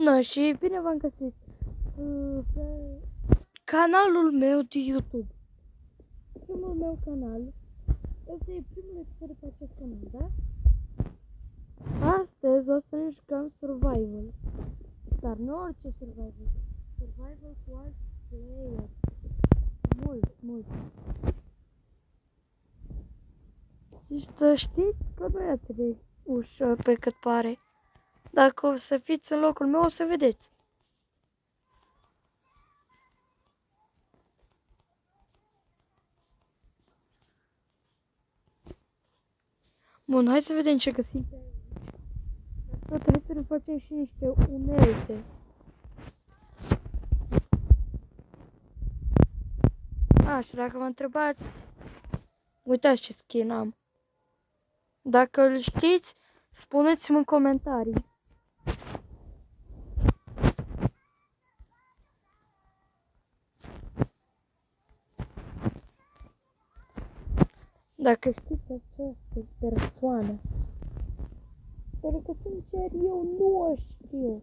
No, și bine v-am găsit pe canalul meu de YouTube. Primul meu canal. Este primul episod pe acest canal, da? Astăzi o să ne jucăm Survival. Dar nu orice Survival. Survival cu alți players. Mulți. Și să știți că nu e atât de ușor pe cât pare. Dacă o să fiți în locul meu, o să vedeți. Bun, hai să vedem ce găsim pe aici. Dar tot trebuie să ne facem și niște unelte. Și dacă mă întrebați, uitați ce skin am. Dacă îl știți, spuneți-mi în comentarii. Dacă știți această persoană. Pentru că sincer eu nu o știu.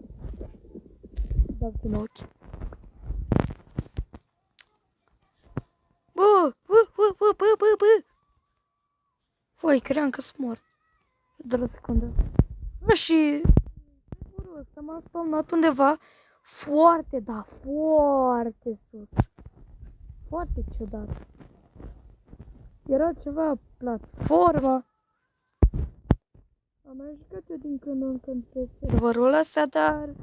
Dau din ochi. Bă! Voi, cream că sunt mort. Doar o secundă. Bă, și sigurul ăsta m-am spawnat undeva foarte sus. Foarte ciudat. Era ceva platformă. Am mai jucat eu din când în când pe serverul ăsta, dar...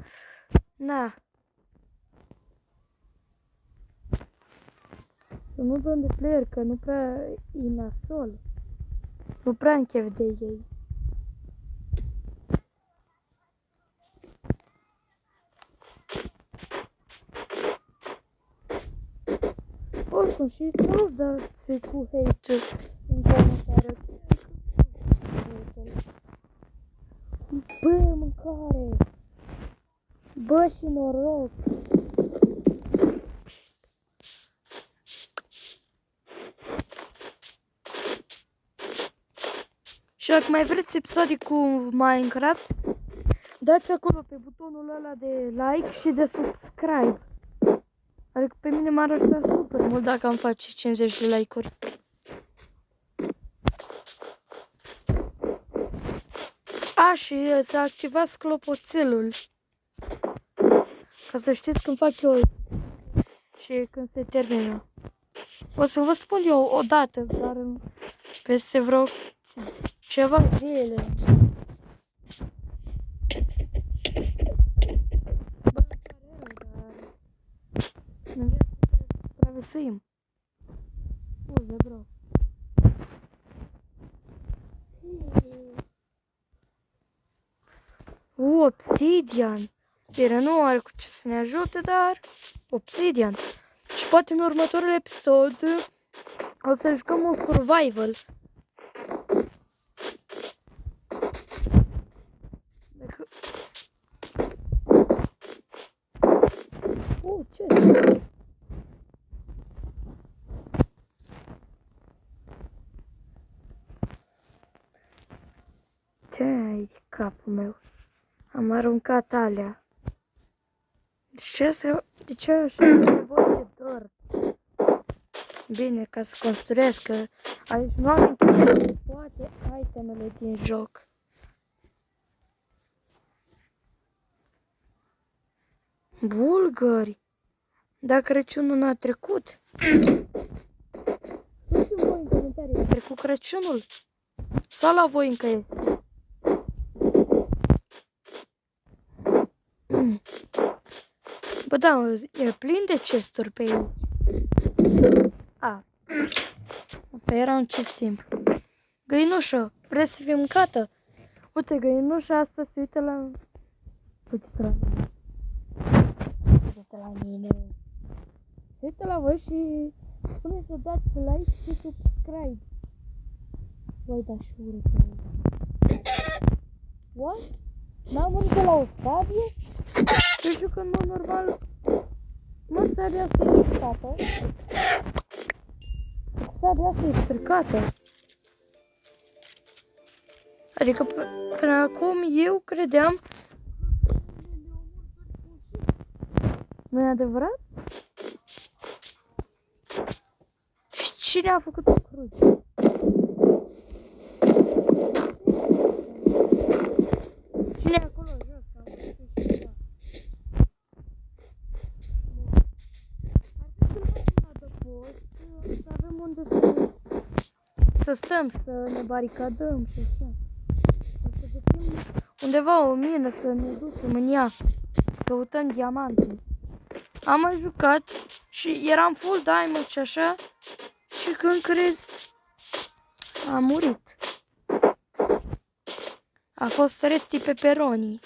Na. Să nu dăm de player, că nu prea e nasol. Nu prea am chef de ei. Oricum și să-ți dați cu hate în comentarii. Bă, mâncare! Bă, și noroc! Și dacă mai vreți episoade cu Minecraft, dați acolo pe butonul ăla de like și de subscribe. Adică pe mine m-ar ajuta super mult dacă am face 50 de like-uri. Și să activați clopoțelul. Ca să știți când fac eu și când se termină. O să vă spun eu odată, dar peste vreo ceva zile. Bă, dar... Supraviețuim. Scuze, bro. Obsidian. Bine, nu are cu ce să ne ajute, dar Obsidian. Și poate în următorul episod o să jucăm un survival. Ce? Ce-ai de capul meu? Am aruncat alea. De ce așa nevoie de dor? Bine, ca să construiesc, că aici nu am toate itemele din joc. Bulgari! Dar Crăciunul n-a trecut? Spuneți-mi voi în comentarii, a trecut Crăciunul? Sau la voi încă e? Bă, da, e plin de chesturi pe ei. Asta era un chest simplu. Găinușă, vrei să fii mâncată? Uite, găinușa asta se uită la... Uite-te la mine. Uite-te la mine. Se uită la voi și spune să dați like și subscribe. Voi da și ură pe ei. What? N-am văzut la o sabie? Eu știu că în mod normal... Mă, sabia asta e stricată. Sabia asta e stricată. Adică până acum eu credeam Nu e adevărat? Și cine a făcut o cruce? Cine e acolo jos? Am văzut ceva. Ar trebui să facem adăpost, să avem unde să stăm, să ne baricadăm, să stăm. Să găsim undeva o mină, să ne ducem în ea. Căutăm diamante. Am mai jucat și eram full diamond și așa. Și când crezi, a murit. A fost resti pepperoni.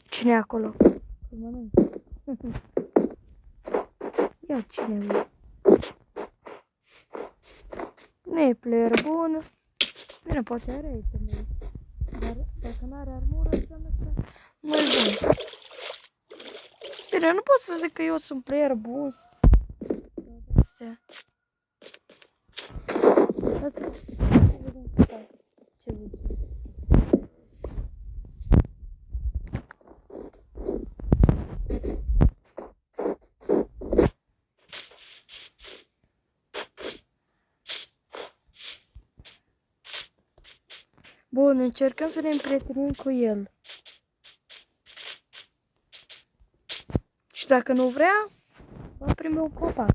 Cine e acolo? Îl mănânc. Ia cine e? Nu e player bun. Bine, poate are item. Dar dacă nu are armură, înseamnă că nu e bun. Bine, nu pot să zic că eu sunt player bun. Astea. Ce zice? Bun, încercăm să ne împrietenim cu el. Și dacă nu vrea, va primi un copac.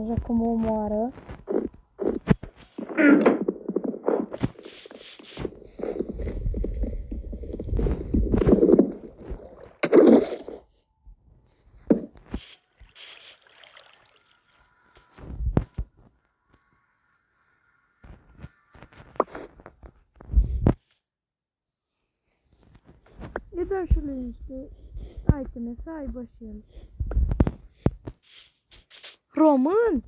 Așa cum o omoară. Îi dăm și lui niște iteme să aibă și el. Român?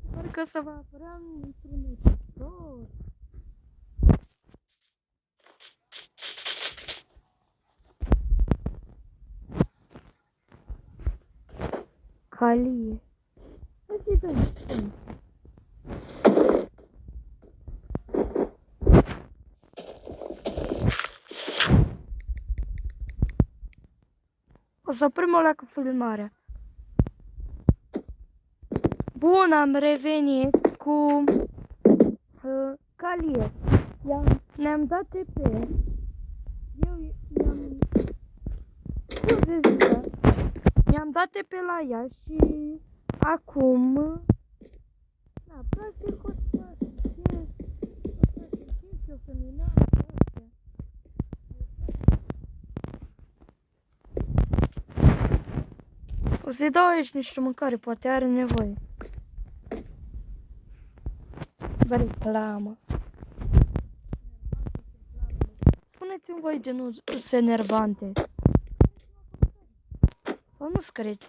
Sper că să vă apărea într-un episod. Calie. Hai să-i dăm. O să oprim o leacă filmarea. Bun, am revenit cu Calie. Ne-am dat TP. Eu i-am dat TP la ea și acum da, practic o să o să-i dau aici niște mâncare, poate are nevoie. Bă, reclamă. Spuneți-mi voi de nu sunt enervante. Sau nu scrieți.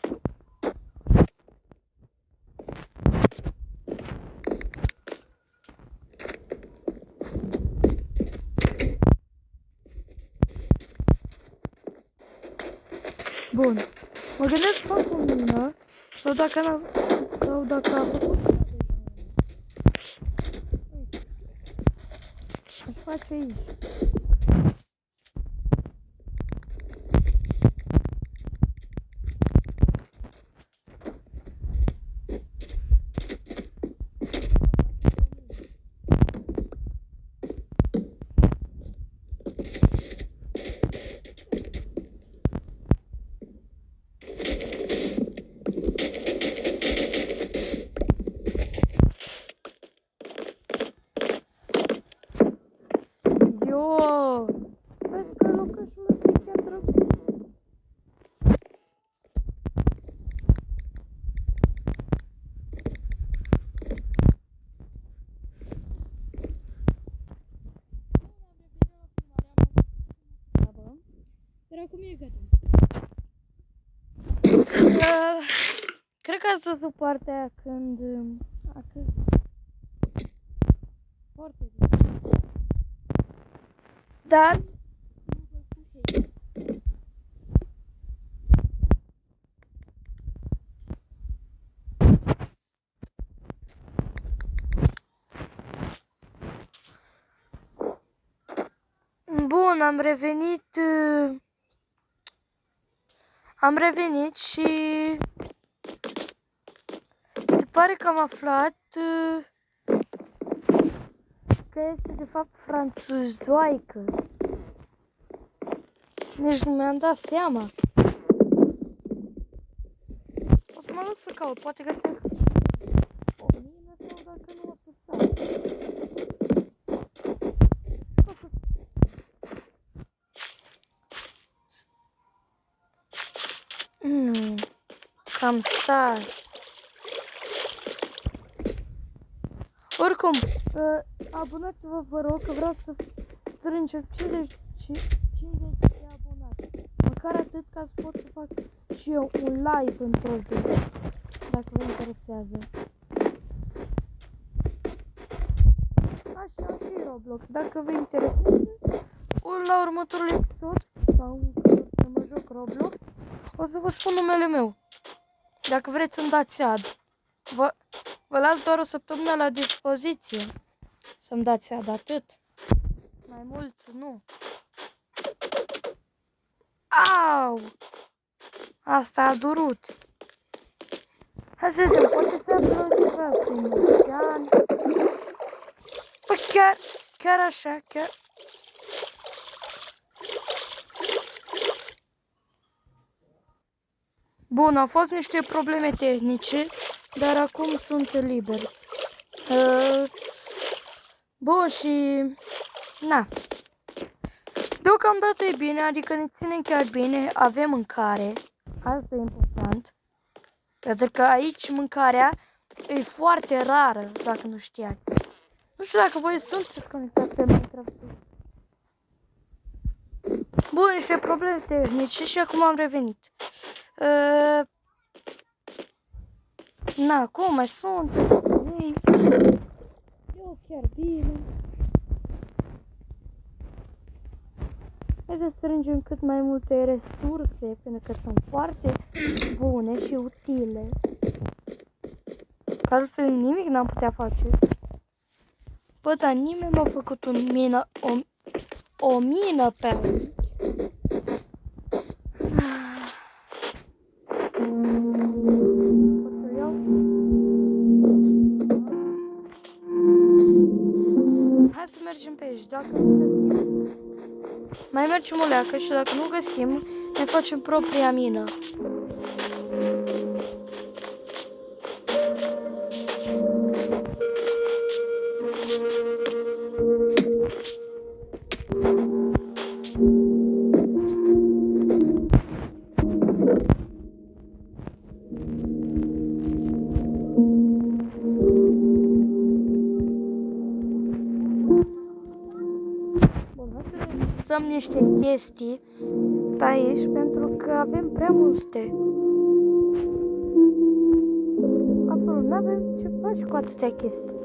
Bun. Mă gândesc să fac o mină. Sau dacă a făcut aș face aici. e gata. Cred că ați văzut partea aia când... Atât. Foarte bine. Dar... Bun, am revenit... Am revenit și... Se pare că am aflat... Că este de fapt franțuzoaică. Nici nu mi-am dat seama. O să mă duc să caut, poate găsesc o mină sau dacă nu o să stau. Cam stas. Oricum, abonați-vă, vă rog, că vreau să strângem 50 de abonați. Măcar atât ca să pot să fac și eu un live într-o zi, dacă vă interesează. Așa și Roblox, dacă vă interesează, la următorul episod, sau să mă joc Roblox, o să vă spun numele meu. Dacă vreți să-mi dați ad. Vă las doar o săptămână la dispoziție să-mi dați ad, atât. Mai mult, nu. Au! Asta a durut. Hai să vedem, poate să aflăm ceva prin ocean. Păi chiar așa, chiar... Bun, au fost niște probleme tehnice, dar acum sunt liber. Bun și... Na. Deocamdată e bine, adică ne ținem chiar bine, avem mâncare. Asta e important. Pentru că aici mâncarea e foarte rară, dacă nu știați. Nu știu dacă voi sunteți conectați pe Minecraft. Bun, niște probleme tehnice și acum am revenit. Na, cum mai sunt? Eu chiar bine. Hai să strângem cât mai multe resurse, pentru că sunt foarte bune și utile. Că altfel nimic n-am putea face. Bă, dar nimeni m-a făcut o mină pe aici. Hai să mergem pe aici, dacă nu găsim, mai mergem o leacă și dacă nu găsim, ne facem propria mină. Lăsăm niște chestii pe aici pentru că avem prea multe. Absolut, nu avem ce face cu atâtea chestii.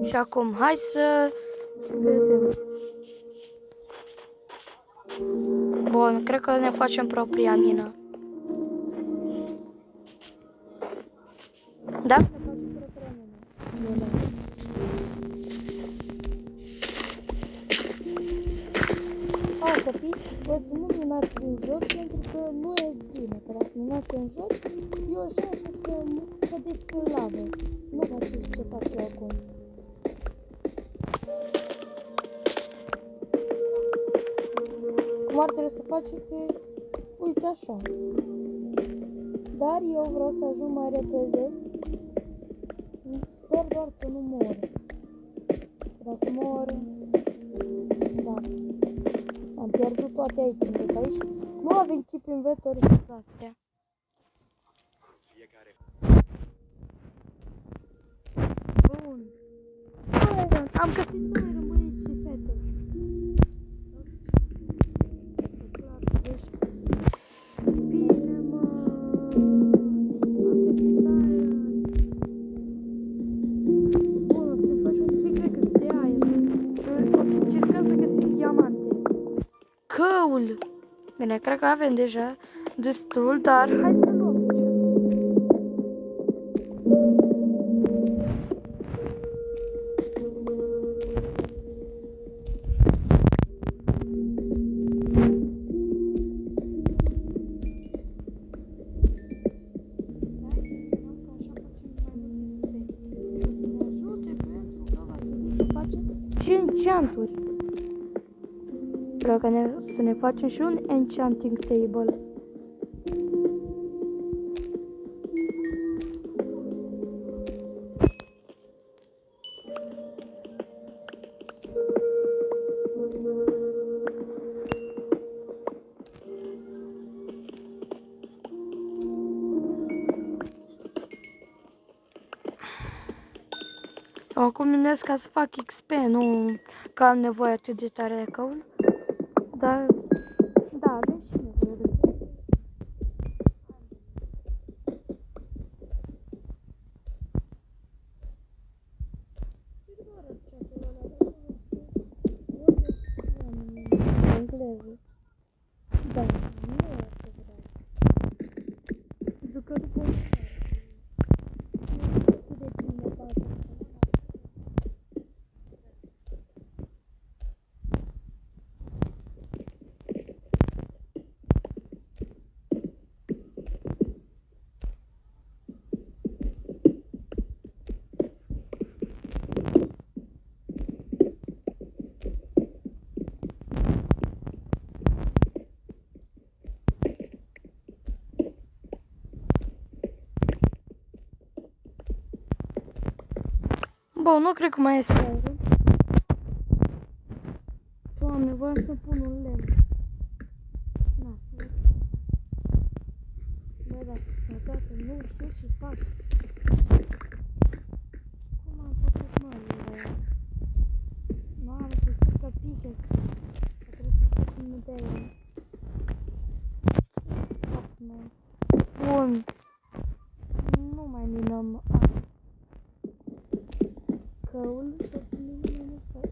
Și acum, hai să vedem. Bun, cred că ne facem propria mină. Da? Ne facem propria mină. O să fii, o să nu minați în jos, pentru că nu e bine, că dacă minați în jos, e o șansă să cădeți în lavă. Nu faceți ce fac eu acum. Cum ar trebui să faceți, uite așa. Dar eu vreau să ajung mai repede. Sper doar să nu mor. Dacă mor, da. Am pierdut toate aici, aici. Nu avem chip inventory și astea. Bun. Am găsit doi rămâiți și fete. wool. Bine, cred că avem deja destul, dar hai să luăm. Și enchanturi. Vreau să ne facem și un enchanting table. Acum minez ca să fac XP, nu că am nevoie atât de tare de căul. Dar, da, avem și nevoie de căul. Engleză. Da, nu e așa vreau. Pentru că după bun, nu cred că mai este aerul. Doamne, voiam să pun un lemn. Na, să văd. Bă, dacă nu știu ce fac. Cum am făcut mările? Nu am să zic că pică. Trebuie să fac un model. Bun. Nu mai minăm căul, să minăm căul.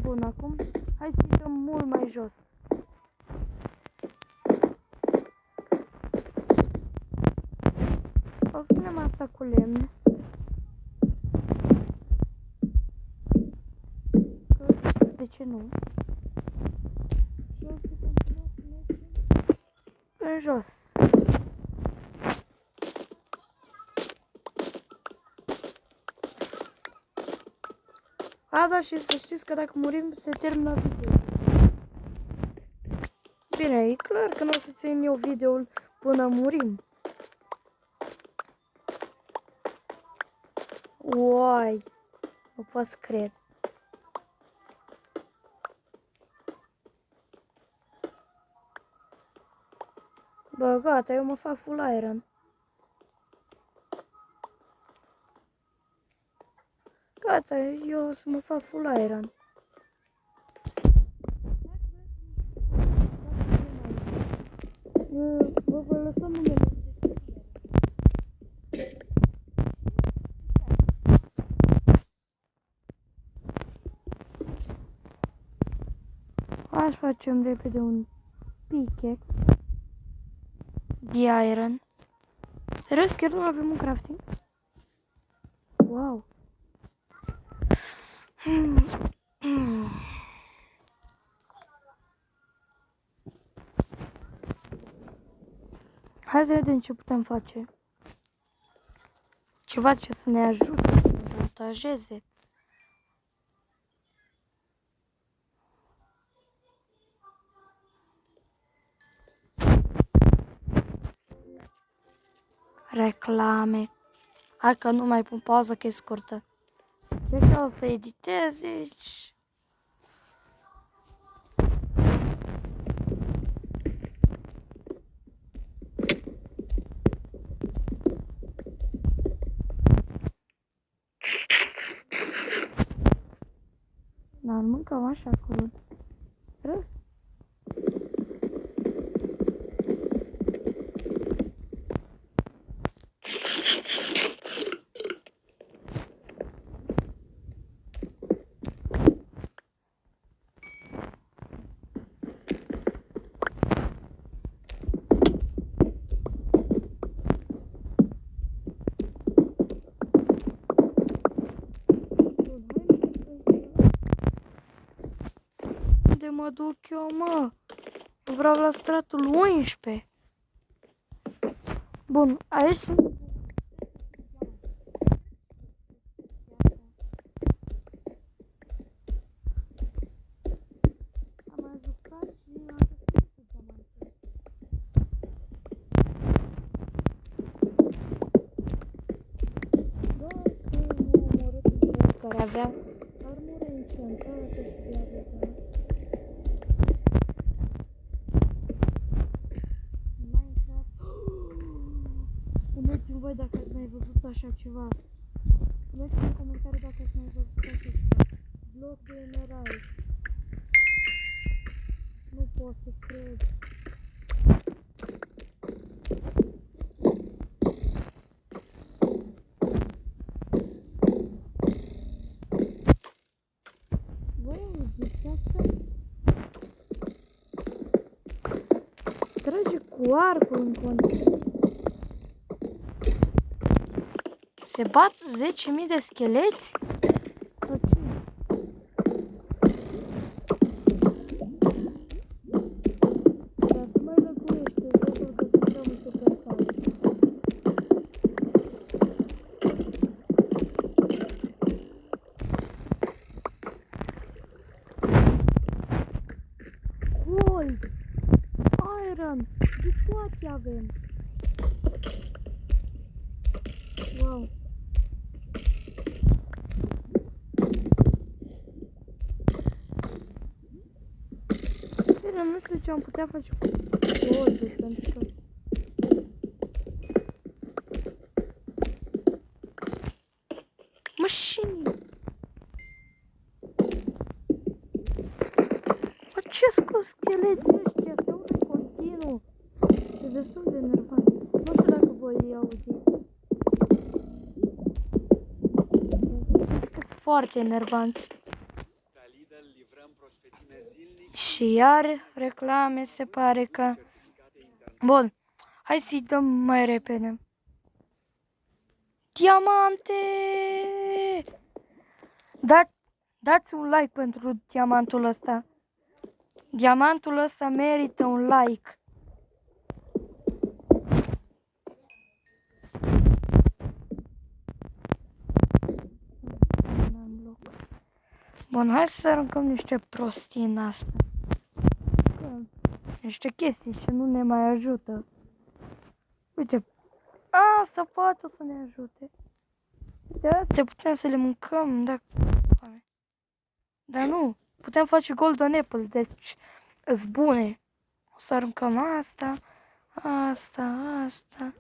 Bun, acum hai să dăm mult mai jos. O să punem asta cu lemn. De ce nu? Și o să continuăm să mergem în jos. A, da, și să știți că dacă murim se termină video. Bine, e clar că nu o să țin eu videoul până murim. Uai, nu pot să cred. Bă, gata, eu mă fac full iron. Gata, eu o să mă fac full iron. Vă voi lăsa numele. Aș facem repede un pickaxe de iron. Serios, chiar nu avem un crafting? Wow. Hai să vedem ce putem face. Ceva ce să ne ajute să ne avantajeze. Reclame. Hai că nu mai pun pauză că e scurtă. Deci o să editez aici. Dar mâncăm așa curând. Serios? mă duc eu, mă? Eu vreau la stratul 11. Bun, aici sunt... Am mai jucat și am găsit cu diamante. Doar că m-a omorât un băiat care avea armură enchantată și avea Minecraft. Spuneți-mi voi dacă ați mai văzut așa ceva. Spuneți-mi în comentarii dacă ați mai văzut așa ceva. Bloc de emerald. Nu pot să cred. Voi auziți asta? Trage cu arcul în continuu. Se bat 10.000 de scheleti? Dar tu mai lăguiește, văzul că sunt prea multe persoane. Gold! Iron! De toate avem! Wow! Bine, nu știu ce am putea face cu goldul, pentru că... Mașini! Bă, ce scos scheleții ăștia? Se aude continuu! E destul de enervant. Nu știu dacă voi îi auziți. Sunt foarte enervanți. Și iar reclame se pare că... Bun, hai să-i dăm mai repede. Diamante! Dați un like pentru diamantul ăsta. Diamantul ăsta merită un like. Bun, hai să aruncăm niște prostii în asta. Niște chestii ce nu ne mai ajută. Uite, asta poate să ne ajute. De astea putem să le mâncăm, dacă... Dar nu, putem face golden apple, deci îs bune. O să aruncăm asta, asta.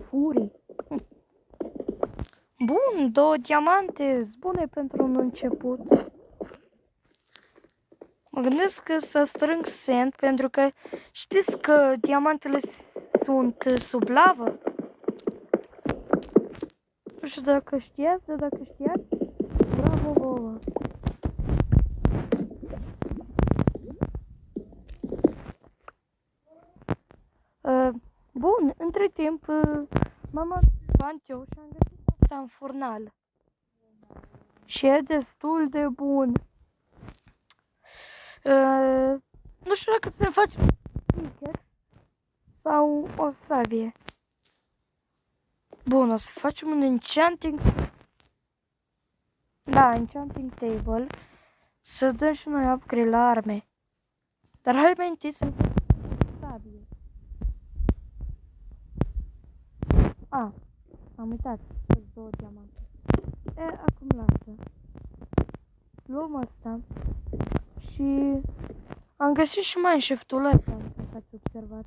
Furii. Bun, 2 diamante, bune pentru un început. Mă gândesc că să strâng sand, pentru că știți că diamantele sunt sub lavă. Nu știu dacă știați, dar dacă știați, bravo vouă. Bun, între timp m-am adus eu și am găsit asta în furnal. Și e destul de bun. Nu știu dacă să ne facem pickaxe sau o sabie. Bun, o să facem un enchanting. Da, enchanting table. Să dăm și noi upgrade la arme. Dar hai mai întâi să facem sabie. Am uitat. Sunt 2 diamante. Acum lasă. Luăm asta. Și am găsit și mineshaft-ul ăsta, dacă ați observat.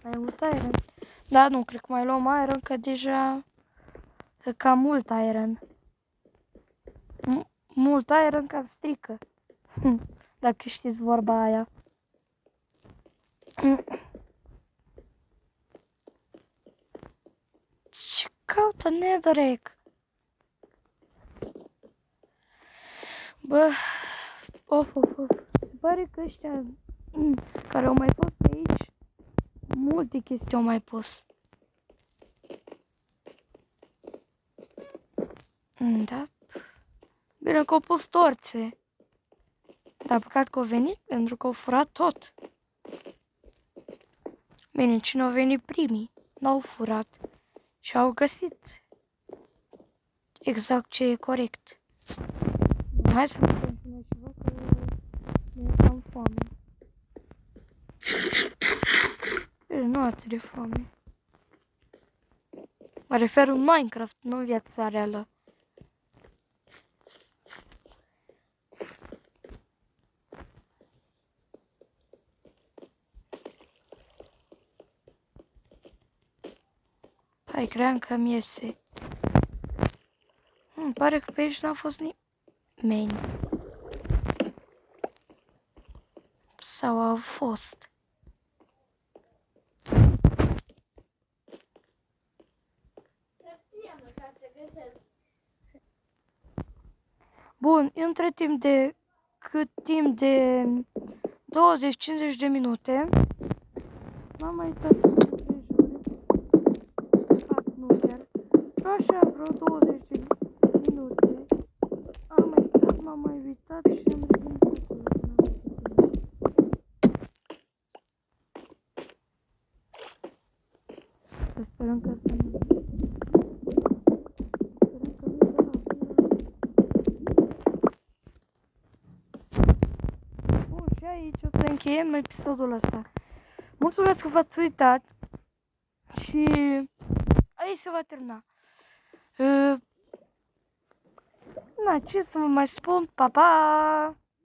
Mai mult iron. Da, nu, cred că mai luăm iron, că deja e cam mult iron. Mult iron ca strică. Dacă știți vorba aia. Ce caută netherrack? Bă, pare că ăștia care au mai fost pe aici, multe chestii au mai pus. Da. Bine că au pus torțe. Dar păcat că au venit pentru că au furat tot. Bine, cine au venit primii? N-au furat. Și au găsit exact ce e corect. Hai să ne continuăm și văd că mi-e cam foame. Bine, nu atât de foame. Mă refer în Minecraft, nu în viața reală. Hai, cream că mi iese. Îmi pare că pe aici n-a fost nimeni. Sau au fost. Bun, între timp de 20-50 de minute m-am mai uitat așa vreo 20 de minute am mai stat, m-am mai uitat și am revenit acolo. Să sperăm că asta nu. Bun, și aici o să încheiem episodul ăsta. Mulțumesc că v-ați uitat și aici se va termina. Na, ce să vă mai spun? Pa, pa!